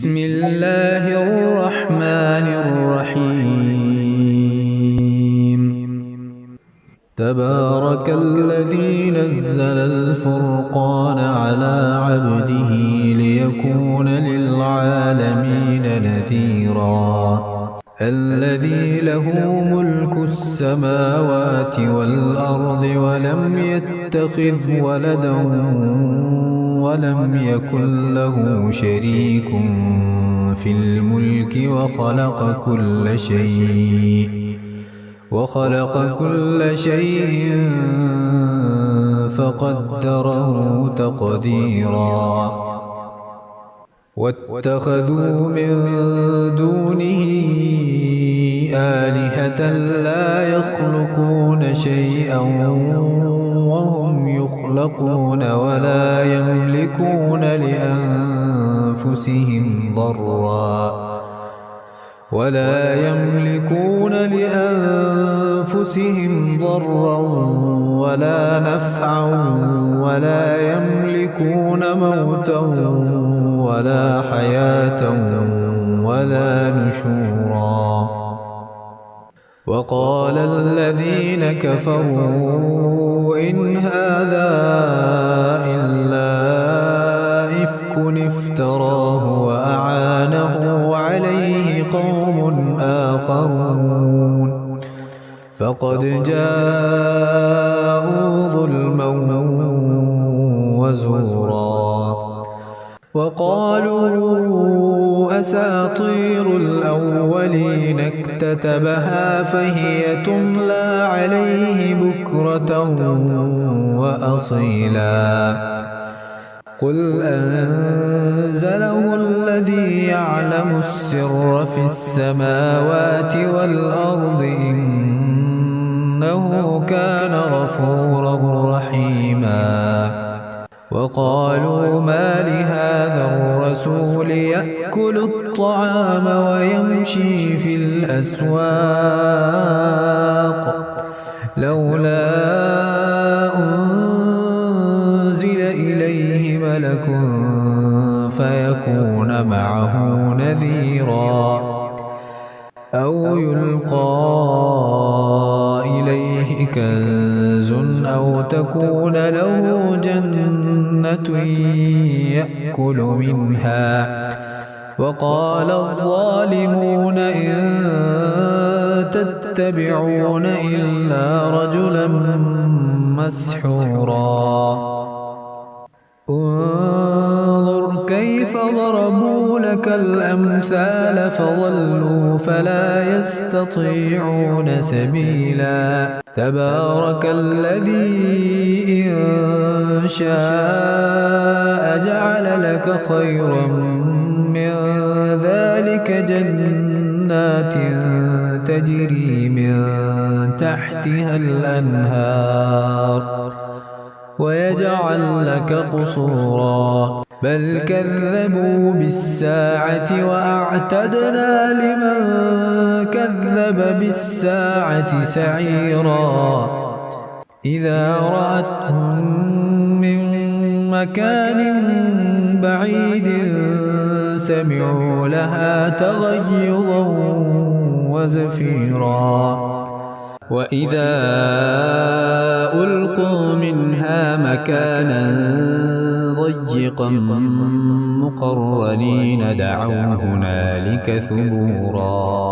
بسم الله الرحمن الرحيم تبارك الذي نزل الفرقان على عبده ليكون للعالمين نذيرا الذي له ملك السماوات والأرض ولم يتخذ ولدا ولم يكن له شريك في الملك وخلق كل شيء فقدره تقديرا واتخذوا من دونه آلهة لا يخلقون شيئا وهم يخلقون ولا يملكون لأنفسهم ضرا ولا نفعا ولا يملكون موتا ولا حياة ولا نشورا وقال الذين كفروا إن هذا إلا إفك افتراه وأعانه عليه قوم آخرون فقد جاءوا ظلما وزورا وقالوا أساطير الأولين اكتتبها فهي تملى عليه بكرة وأصيلا قل أنزله الذي يعلم السر في السماوات والأرض إنه كان غفورا رحيما وقالوا ما لهذا الرسول يأكل الطعام ويمشي في الأسواق لولا أنزل إليه ملك فيكون معه نذيرا أو يلقى إليه كنز أو تكون له جنة يأكل منها وقال الظالمون إن تتبعون إلا رجلا مسحورا انظر كيف ضربوا لك الأمثال فضلوا فلا يستطيعون سبيلا تبارك الذي إن شاء جعل لك خيرا من ذلك جنات تجري من تحتها الأنهار ويجعل لك قصورا بل كذبوا بالساعة وأعتدنا لمن كذب بالساعة سعيرا إذا رأتهم من مكان بعيد سمعوا لها تغيظا وزفيرا وإذا ألقوا منها مكانا ضيقا مقرنين دعوا هنالك ثبورا